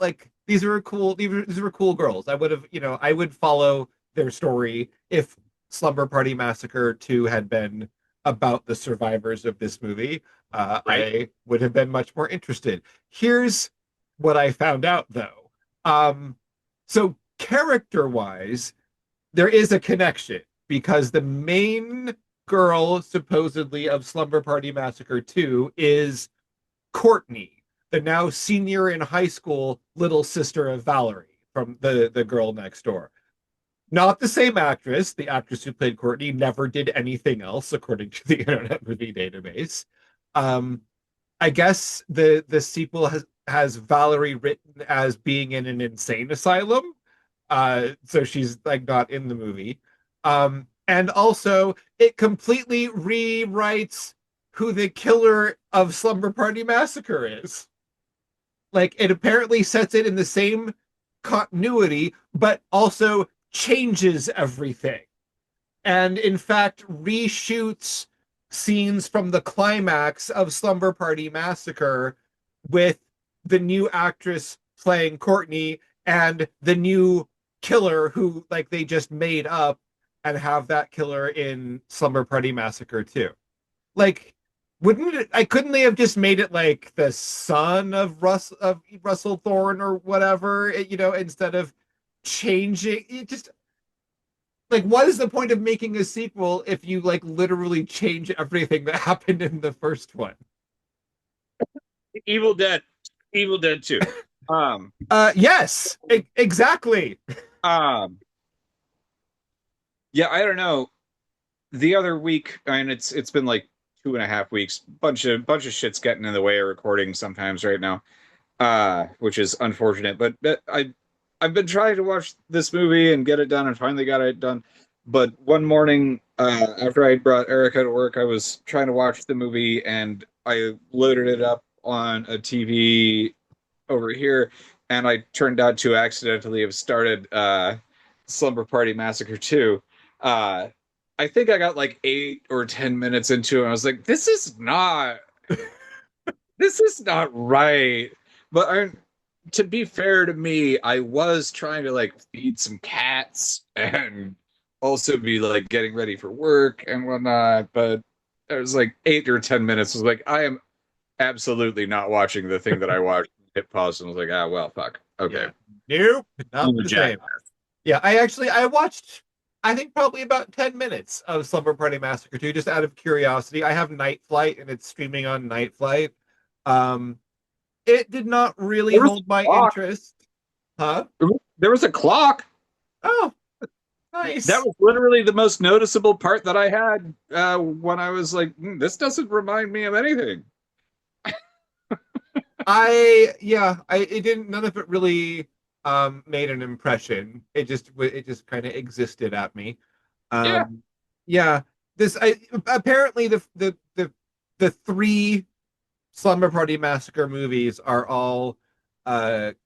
cool girls. I would have, I would follow their story if Slumber Party Massacre 2 had been about the survivors of this movie. Right? I would have been much more interested. Here's what I found out though. So character-wise, there is a connection because the main girl supposedly of Slumber Party Massacre 2 is Courtney, the now senior in high school little sister of Valerie from the girl next door. Not the same actress. The actress who played Courtney never did anything else, according to the Internet Movie Database. Um, I guess the sequel has Valerie written as being in an insane asylum. So she's like not in the movie. And also, it completely rewrites who the killer of Slumber Party Massacre is. Like, it apparently sets it in the same continuity, but also changes everything. And in fact, reshoots scenes from the climax of Slumber Party Massacre with the new actress playing Courtney and the new killer who, like, they just made up and have that killer in Slumber Party Massacre too. Like, wouldn't it? I couldn't they have just made it like the son of Russell Thorne or whatever, instead of changing it? Just like, what is the point of making a sequel if you like literally change everything that happened in the first one? Evil Dead, Evil Dead 2. Yes, exactly. Um, yeah, I don't know. The other week, and it's been like 2.5 weeks. Bunch of shit's getting in the way of recording sometimes right now, which is unfortunate. But I've been trying to watch this movie and get it done, and finally got it done. But one morning, after I brought Erica to work, I was trying to watch the movie, and I loaded it up on a TV over here, and I turned out to accidentally have started Slumber Party Massacre 2. Uh, I think I got like 8 or 10 minutes into it, and I was like, this is not right. But to be fair to me, I was trying to like feed some cats and also be like getting ready for work and whatnot. But it was like 8 or 10 minutes. I was like, I am absolutely not watching the thing that I watched. Hit pause and was like, ah, well, fuck. Okay. Yeah. Nope, not the same. Yeah, I watched, I think, probably about 10 minutes of Slumber Party Massacre 2, just out of curiosity. I have Night Flight, and it's streaming on Night Flight. It did not really hold my interest. Huh? There was a clock. Oh, nice. That was literally the most noticeable part that I had when I was like, this doesn't remind me of anything. It didn't, none of it really made an impression. It just kind of existed at me. Yeah. Yeah. Apparently the three Slumber Party Massacre movies are all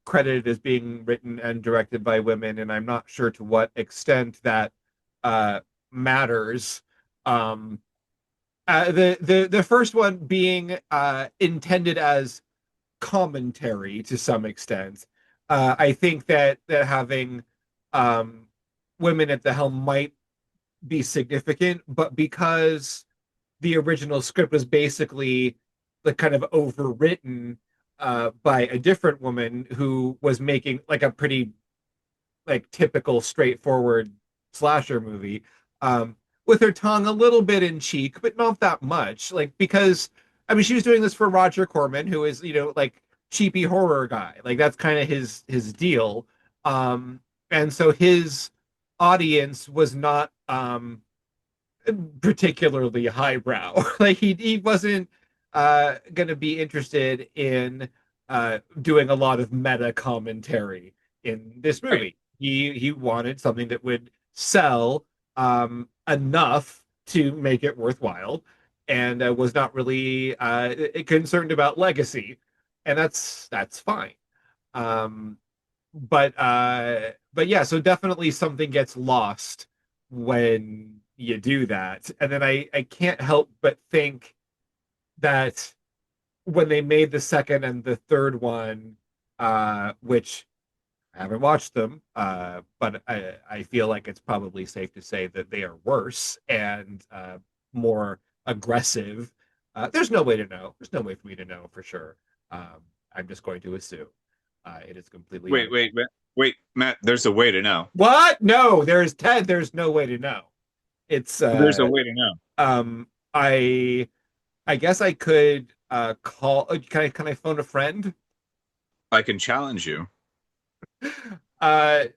credited as being written and directed by women, and I'm not sure to what extent that matters. The first one being intended as commentary to some extent. I think that having women at the helm might be significant, but because the original script was basically like kind of overwritten by a different woman who was making like a pretty like typical straightforward slasher movie, with her tongue a little bit in cheek, but not that much. Like, because I mean, she was doing this for Roger Corman, who is, like cheapy horror guy. Like, that's kind of his deal. And so his audience was not particularly highbrow. Like, he wasn't going to be interested in doing a lot of meta commentary in this movie. Right. He wanted something that would sell enough to make it worthwhile, and was not really concerned about legacy, and that's fine. Um, but yeah, so definitely something gets lost when you do that, and then I can't help but think that when they made the second and the third one, which I haven't watched them, but I feel like it's probably safe to say that they are worse and more aggressive. There's no way to know. There's no way for me to know for sure. I'm just going to assume it is completely. Wait, Matt. There's a way to know. What? No, there's Ted. There's no way to know. It's there's a way to know. I guess I could call. Can I phone a friend? I can challenge you. To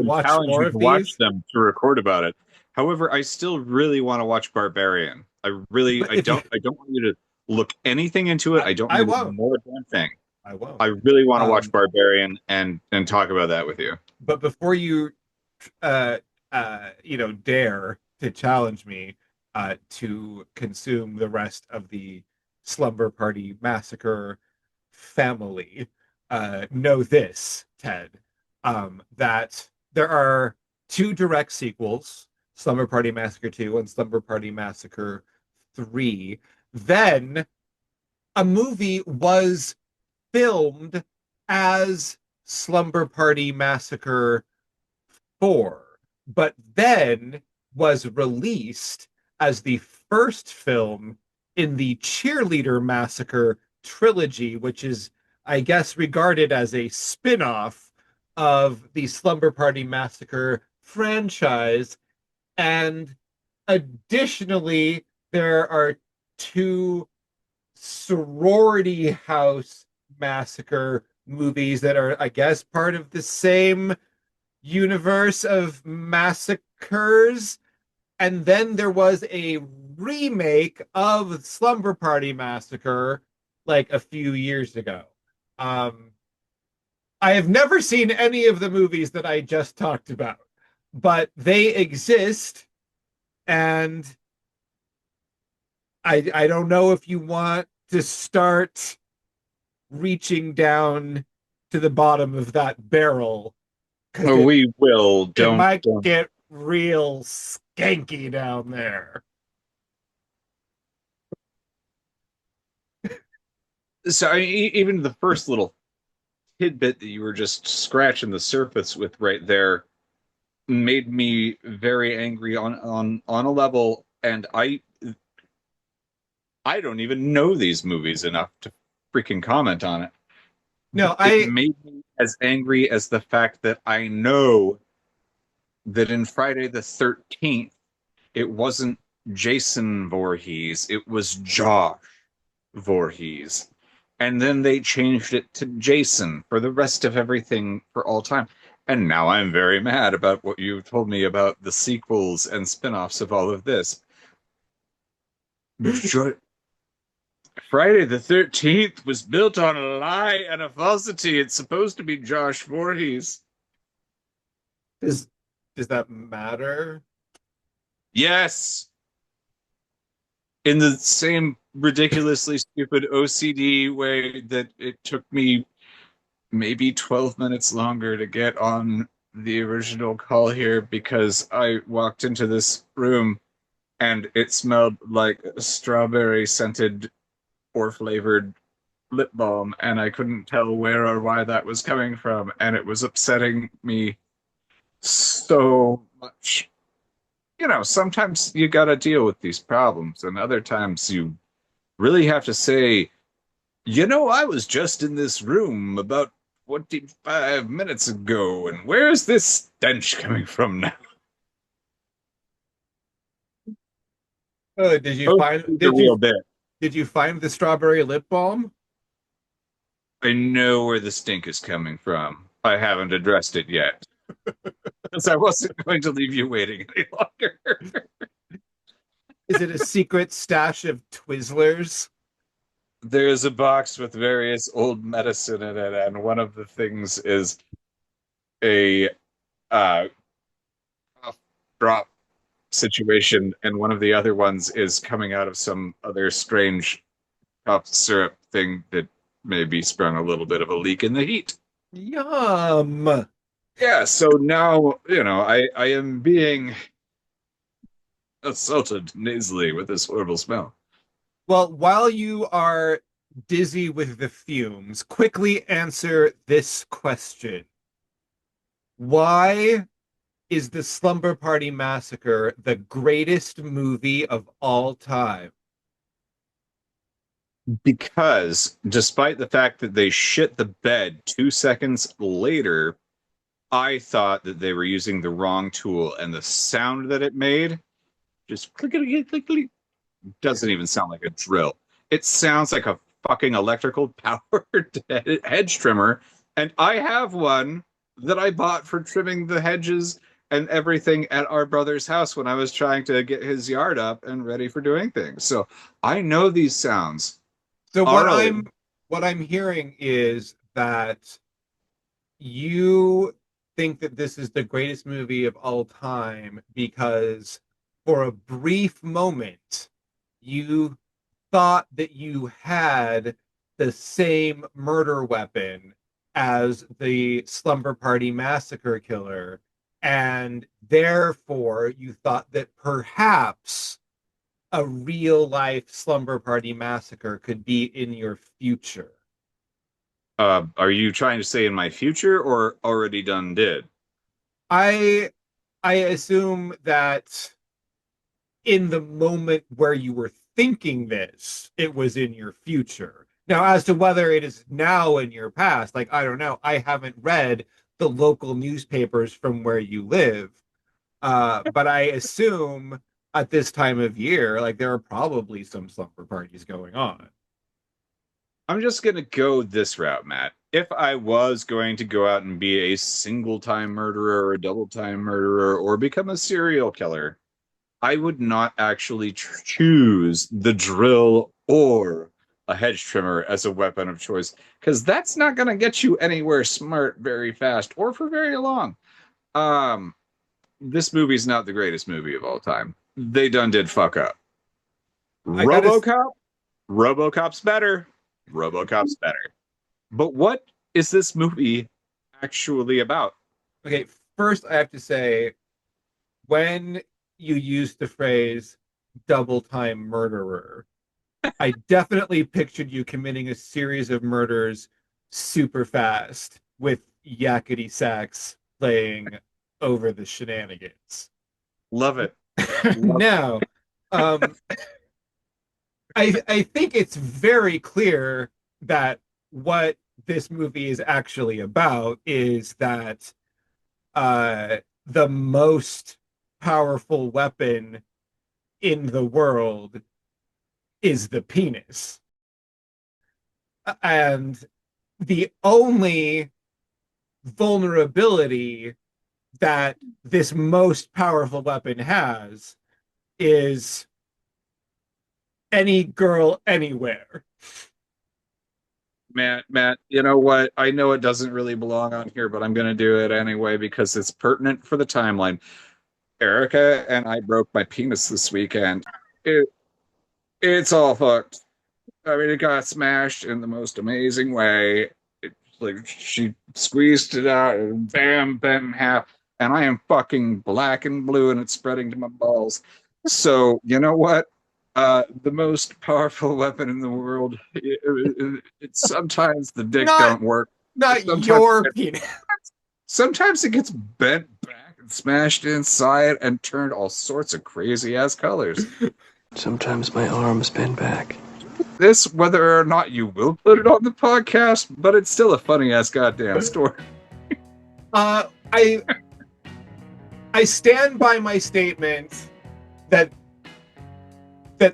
watch more of these. Watch them to record about it. However, I still really want to watch Barbarian. I don't want you to look anything into it. I don't want to know a damn thing. I won't. I really want to watch Barbarian and talk about that with you. But before you dare to challenge me to consume the rest of the Slumber Party Massacre family, know this, Ted, that there are two direct sequels, Slumber Party Massacre 2 and Slumber Party Massacre 3. Then a movie was filmed as Slumber Party Massacre 4, but then was released as the first film in the Cheerleader Massacre trilogy, which is, I guess, regarded as a spin off of the Slumber Party Massacre franchise. And additionally, there are two sorority house massacre movies that are, I guess, part of the same universe of massacres. And then there was a remake of Slumber Party Massacre like a few years ago. Um, I have never seen any of the movies that I just talked about, but they exist, and I don't know if you want to start reaching down to the bottom of that barrel because We will. it Don't. might get real skanky down there. So even the first little tidbit that you were just scratching the surface with right there made me very angry on a level, and I don't even know these movies enough to freaking comment on it. No, It made me as angry as the fact that I know that in Friday the 13th, it wasn't Jason Voorhees, it was Josh Voorhees. And then they changed it to Jason for the rest of everything for all time. And now I'm very mad about what you told me about the sequels and spin-offs of all of this. Friday the 13th was built on a lie and a falsity. It's supposed to be Josh Voorhees. does does that matter? Yes. In the same ridiculously stupid OCD way that it took me maybe 12 minutes longer to get on the original call here because I walked into this room and it smelled like strawberry scented or flavored lip balm, and I couldn't tell where or why that was coming from, and it was upsetting me so much. Sometimes you got to deal with these problems, and other times you really have to say, I was just in this room about 25 minutes ago, and where's this stench coming from now? Did you Oh, find the real bit. did you find the strawberry lip balm? I know where the stink is coming from. I haven't addressed it yet. Because I wasn't going to leave you waiting any longer. Is it a secret stash of Twizzlers? There's a box with various old medicine in it, and one of the things is a cough drop situation, and one of the other ones is coming out of some other strange cough syrup thing that maybe sprung a little bit of a leak in the heat. Yum. Yeah, so now, I am being assaulted nasally with this horrible smell. Well, while you are dizzy with the fumes, quickly answer this question. Why is the Slumber Party Massacre the greatest movie of all time? Because despite the fact that they shit the bed 2 seconds later, I thought that they were using the wrong tool, and the sound that it made just clickety clickety doesn't even sound like a drill. It sounds like a fucking electrical powered hedge trimmer, and I have one that I bought for trimming the hedges and everything at our brother's house when I was trying to get his yard up and ready for doing things. So I know these sounds. So Arlie. what I'm hearing is that you think that this is the greatest movie of all time because for a brief moment, you thought that you had the same murder weapon as the Slumber Party Massacre killer, and therefore you thought that perhaps a real life Slumber Party Massacre could be in your future. Are you trying to say in my future or already done did? I I assume that in the moment where you were thinking this, it was in your future. Now, as to whether it is now in your past, like, I don't know. I haven't read the local newspapers from where you live. But I assume at this time of year, like, there are probably some slumber parties going on. I'm just going to go this route, Matt. If I was going to go out and be a single time murderer or a double time murderer or become a serial killer, I would not actually choose the drill or a hedge trimmer as a weapon of choice because that's not going to get you anywhere smart very fast or for very long. Um, this movie's not the greatest movie of all time. They done did fuck up. RoboCop, RoboCop's better. RoboCop's better. But what is this movie actually about? Okay, first I have to say, when you use the phrase double time murderer, I definitely pictured you committing a series of murders super fast with yakety sax playing over the shenanigans. Love it. Now, um, I think it's very clear that what this movie is actually about is that the most powerful weapon in the world is the penis. And the only vulnerability that this most powerful weapon has is any girl anywhere. Matt, you know what? I know it doesn't really belong on here, but I'm going to do it anyway because it's pertinent for the timeline. Erica and I broke my penis this weekend. It's all fucked. I mean, it got smashed in the most amazing way. Like she squeezed it out and bam, bam, in half, and I am fucking black and blue, and it's spreading to my balls. So you know what? The most powerful weapon in the world. It's sometimes the dick don't work. Not Sometimes your penis. Sometimes it gets bent back and smashed inside and turned all sorts of crazy ass colors. Sometimes my arms bend back. This, whether or not you will put it on the podcast, but it's still a funny ass goddamn story. I stand by my statement that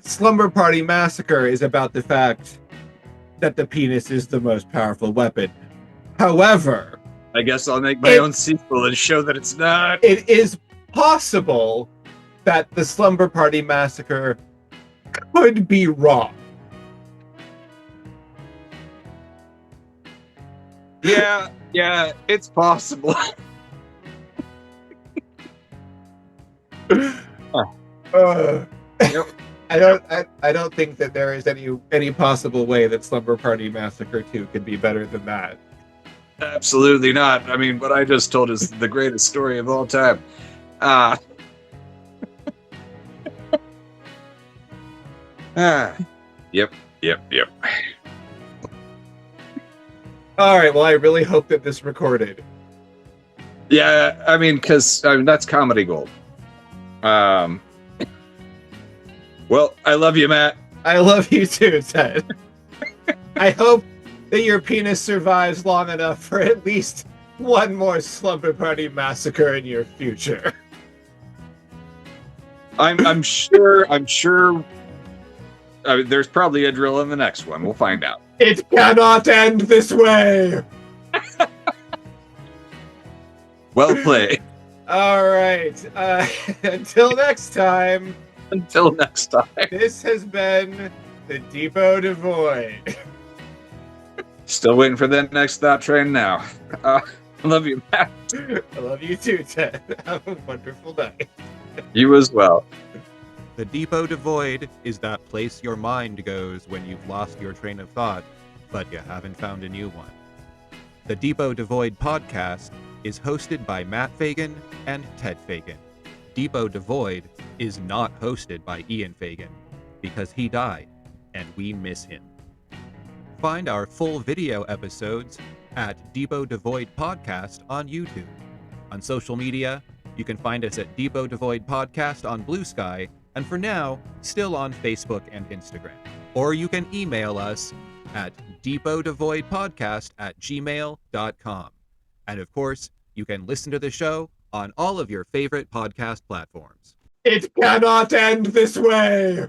Slumber Party Massacre is about the fact that the penis is the most powerful weapon. However, I guess I'll make my own sequel and show that it's not. It is possible that the Slumber Party Massacre could be wrong. Yeah, it's possible. Yep. I don't think that there is any possible way that Slumber Party Massacre 2 could be better than that. Absolutely not. I mean, what I just told is the greatest story of all time. Yep. All right, well, I really hope that this recorded. Yeah, I mean, because that's comedy gold. Well, I love you, Matt. I love you too, Ted. I hope that your penis survives long enough for at least one more Slumber Party Massacre in your future. I'm sure. There's probably a drill in the next one. We'll find out. It cannot end this way. Well played. All right. Until next time. Until next time. This has been the Depot Devoid. Still waiting for the next thought train now. I love you, Matt. I love you too, Ted. Have a wonderful night. You as well. The Depot Devoid is that place your mind goes when you've lost your train of thought, but you haven't found a new one. The Depot Devoid podcast is hosted by Matt Fagan and Ted Fagan. Depot Devoid is not hosted by Ian Fagan because he died and we miss him. Find our full video episodes at Depot Devoid Podcast on YouTube. On social media, you can find us at Depot Devoid Podcast on Blue Sky, and for now, still on Facebook and Instagram. Or you can email us at depotdevoidpodcast@gmail.com. And of course, you can listen to the show on all of your favorite podcast platforms. It cannot end this way!